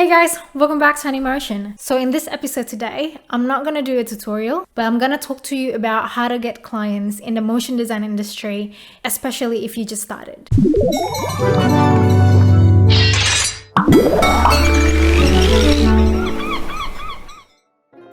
Hey guys, welcome back to Honeymotion. So in this episode today, I'm not going to do a tutorial, but I'm going to talk to you about how to get clients in the motion design industry, especially if you just started.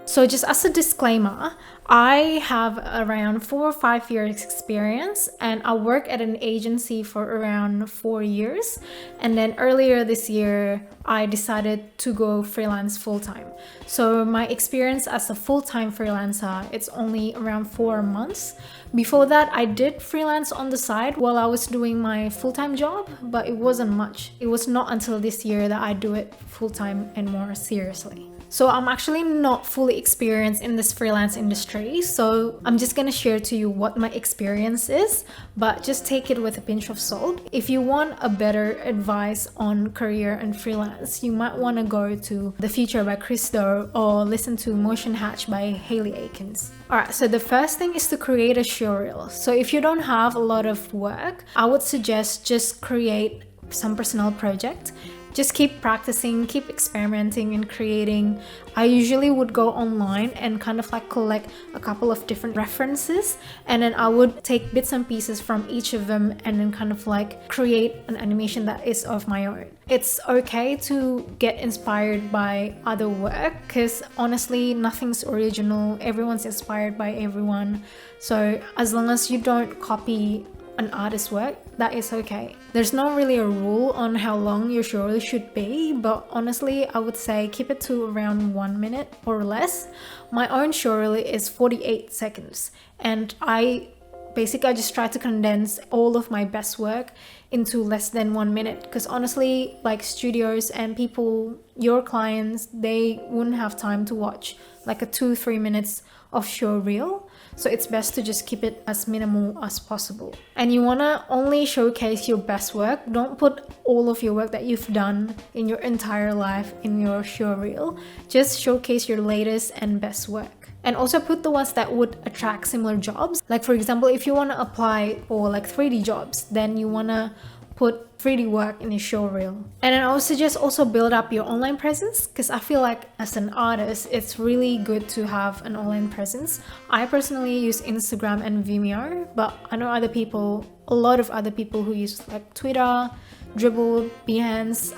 So just as a disclaimer, I have around 4 or 5 years experience and I work at an agency for around 4 years. And then earlier this year, I decided to go freelance full-time. So my experience as a full-time freelancer, it's only around 4 months. Before that, I did freelance on the side while I was doing my full-time job, but it wasn't much. It was not until this year that I do it full-time and more seriously. So I'm actually not fully experienced in this freelance industry, so I'm just gonna share to you what my experience is, but just take it with a pinch of salt. If you want a better advice on career and freelance, you might want to go to The Future by Chris Do or listen to Motion Hatch by Hayley Aikens. Alright, so the first thing is to create a showreel. So if you don't have a lot of work, I would suggest just create some personal project. Just keep practicing, keep experimenting and creating. I usually would go online and kind of like collect a couple of different references, and then I would take bits and pieces from each of them and then kind of like create an animation that is of my own. It's okay to get inspired by other work because honestly, nothing's original. Everyone's inspired by everyone. So as long as you don't copy an artist's work, that is okay. There's not really a rule on how long your showreel should be, but honestly I would say keep it to around 1 minute or less. My own showreel is 48 seconds and I just try to condense all of my best work into less than 1 minute, because honestly, like studios and people, your clients, they wouldn't have time to watch like a 2-3 minutes of showreel. So it's best to just keep it as minimal as possible. And you want to only showcase your best work. Don't put all of your work that you've done in your entire life in your showreel. Just showcase your latest and best work. And also put the ones that would attract similar jobs. Like for example, if you want to apply for like 3D jobs, then you want to put 3D work in your showreel. And then I would suggest also build up your online presence, because I feel like as an artist, it's really good to have an online presence. I personally use Instagram and Vimeo, but I know a lot of other people who use like Twitter, Dribbble, Behance.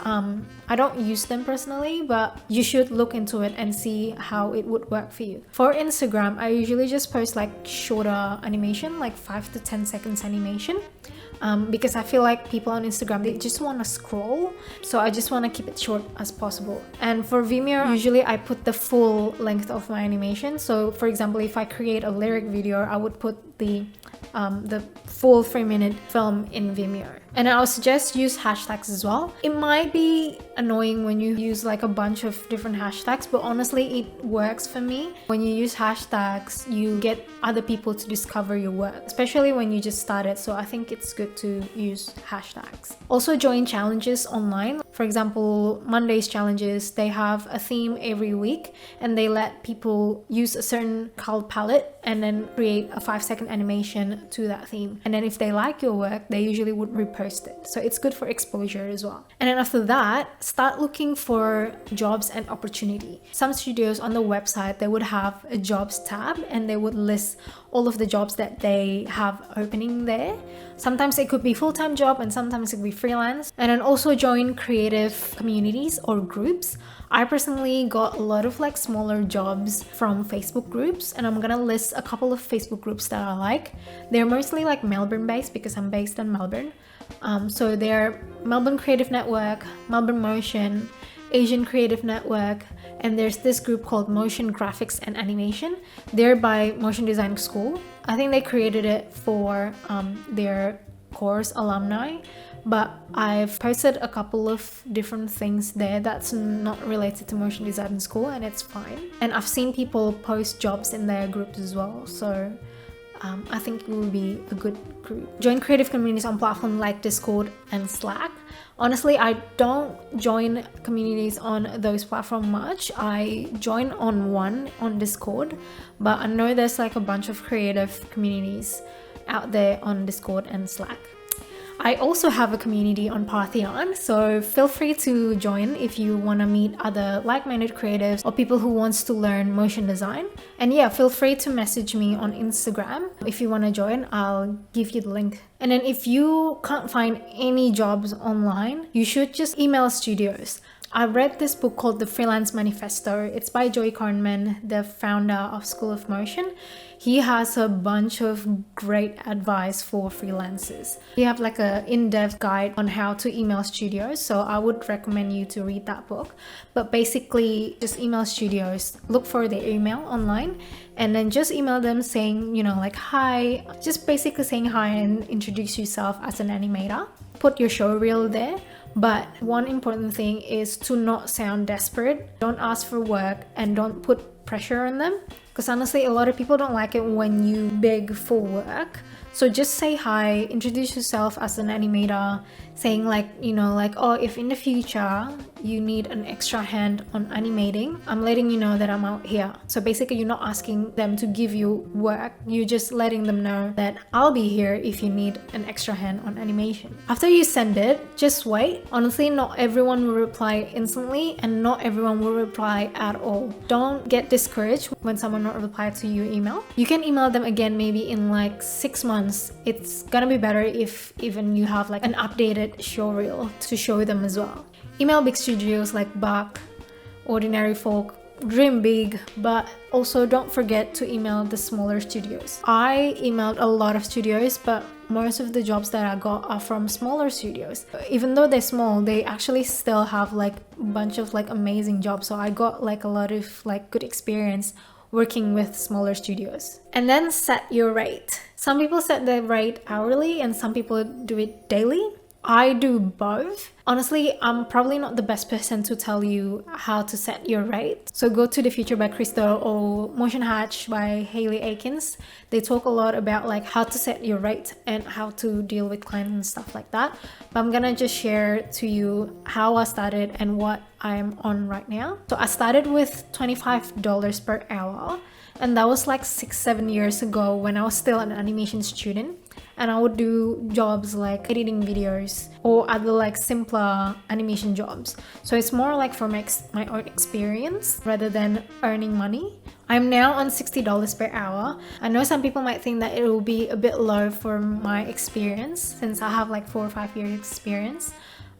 I don't use them personally, but you should look into it and see how it would work for you. For Instagram, I usually just post like shorter animation, like 5 to 10 seconds animation. Because I feel like people on Instagram, they just want to scroll, so I just want to keep it short as possible. And for Vimeo, usually I put the full length of my animation. So for example, if I create a lyric video, I would put the full 3-minute film in Vimeo. And I would suggest use hashtags as well. It might be annoying when you use like a bunch of different hashtags, but honestly it works for me. When you use hashtags, you get other people to discover your work, especially when you just started. So I think it's good to use hashtags. Also join challenges online. For example, Monday's challenges, they have a theme every week and they let people use a certain color palette and then create a 5-second animation to that theme. And then if they like your work, they usually would repost it. So it's good for exposure as well. And then after that, start looking for jobs and opportunity. Some studios on the website, they would have a jobs tab and they would list all of the jobs that they have opening there. Sometimes it could be full-time job and sometimes it could be freelance. And then also join creative communities or groups. I personally got a lot of like smaller jobs from Facebook groups, and I'm gonna list a couple of Facebook groups that I like. They're mostly like Melbourne based because I'm based in Melbourne. So they're Melbourne Creative Network, Melbourne Motion, Asian Creative Network, and there's this group called Motion Graphics and Animation. They're by Motion Design School. I think they created it for their course alumni, but I've posted a couple of different things there that's not related to motion design school, and it's fine. And I've seen people post jobs in their groups as well, so I think it will be a good group. Join creative communities on platforms like Discord and Slack. Honestly, I don't join communities on those platforms much. I join on one on Discord, but I know there's like a bunch of creative communities out there on Discord and Slack. I also have a community on Parthian, so feel free to join if you want to meet other like-minded creatives or people who wants to learn motion design. And yeah, feel free to message me on Instagram. If you want to join, I'll give you the link. And then if you can't find any jobs online, you should just email studios. I read this book called The Freelance Manifesto. It's by Joey Kornman, the founder of School of Motion. He has a bunch of great advice for freelancers. We have like an in-depth guide on how to email studios, so I would recommend you to read that book. But basically, just email studios, look for their email online, and then just email them saying, you know, like, hi, just basically saying hi and introduce yourself as an animator. Put your show reel there. But one important thing is to not sound desperate. Don't ask for work and don't put pressure on them. Because honestly, a lot of people don't like it when you beg for work. So just say hi, introduce yourself as an animator, saying like, you know, like, oh, if in the future you need an extra hand on animating, I'm letting you know that I'm out here. So basically you're not asking them to give you work, you're just letting them know that I'll be here if you need an extra hand on animation. After you send it, just wait. Honestly, not everyone will reply instantly and not everyone will reply at all. Don't get discouraged when someone not reply to your email. You can email them again maybe in like 6 months. It's gonna be better if even you have like an updated show reel to show them as well. Email big studios like Bach, Ordinary Folk, dream big, but also don't forget to email the smaller studios. I emailed a lot of studios, but most of the jobs that I got are from smaller studios. Even though they're small, they actually still have like a bunch of like amazing jobs. So I got like a lot of like good experience working with smaller studios. And then set your rate. Some people set their rate hourly and some people do it daily. I do both. Honestly, I'm probably not the best person to tell you how to set your rate. So go to The Future by Crystal or Motion Hatch by Hayley Aikens. They talk a lot about like how to set your rate and how to deal with clients and stuff like that. But I'm gonna just share to you how I started and what I'm on right now. So I started with $25 per hour. And that was like 6-7 years ago when I was still an animation student. And I would do jobs like editing videos or other like simpler animation jobs. So it's more like for my own experience rather than earning money. I'm now on $60 per hour. I know some people might think that it will be a bit low for my experience since I have like 4 or 5 years experience.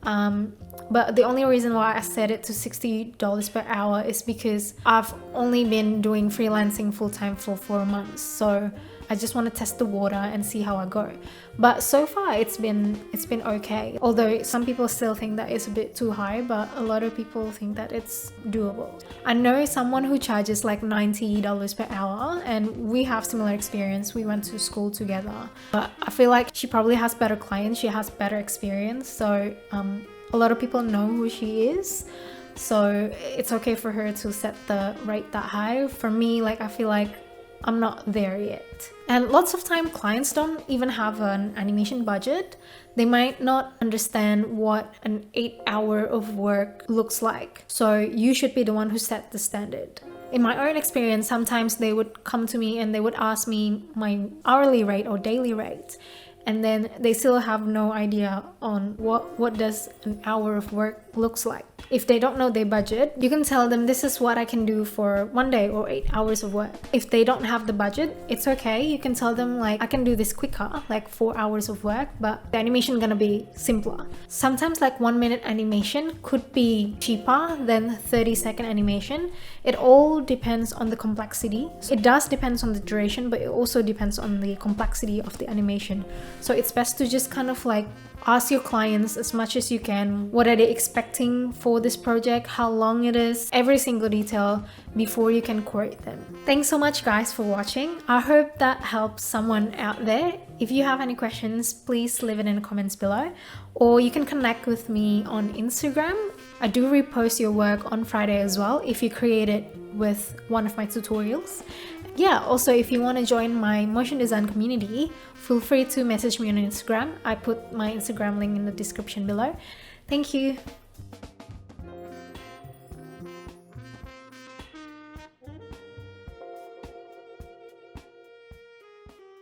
But the only reason why I set it to $60 per hour is because I've only been doing freelancing full-time for 4 months. So I just want to test the water and see how I go. But so far it's been okay. Although some people still think that it's a bit too high, but a lot of people think that it's doable. I know someone who charges like $90 per hour and we have similar experience. We went to school together. But I feel like she probably has better clients, she has better experience. So a lot of people know who she is. So it's okay for her to set the rate that high. For me, like I feel like I'm not there yet. And lots of time clients don't even have an animation budget. They might not understand what an 8-hour of work looks like. So you should be the one who set the standard. In my own experience, sometimes they would come to me and they would ask me my hourly rate or daily rate. And then they still have no idea on what does an hour of work looks like. If they don't know their budget, you can tell them this is what I can do for 1 day or 8 hours of work. If they don't have the budget, it's okay. You can tell them like I can do this quicker, like 4 hours of work, but the animation gonna be simpler. Sometimes like 1 minute animation could be cheaper than 30-second animation. It all depends on the complexity. It does depend on the duration, but it also depends on the complexity of the animation. So it's best to just kind of like ask your clients as much as you can. What are they expecting for this project? How long it is? Every single detail before you can quote them. Thanks so much guys for watching. I hope that helps someone out there. If you have any questions, please leave it in the comments below. Or you can connect with me on Instagram. I do repost your work on Friday as well if you create it with one of my tutorials. Yeah, also if you want to join my motion design community, feel free to message me on Instagram. I put my Instagram link in the description below. Thank you.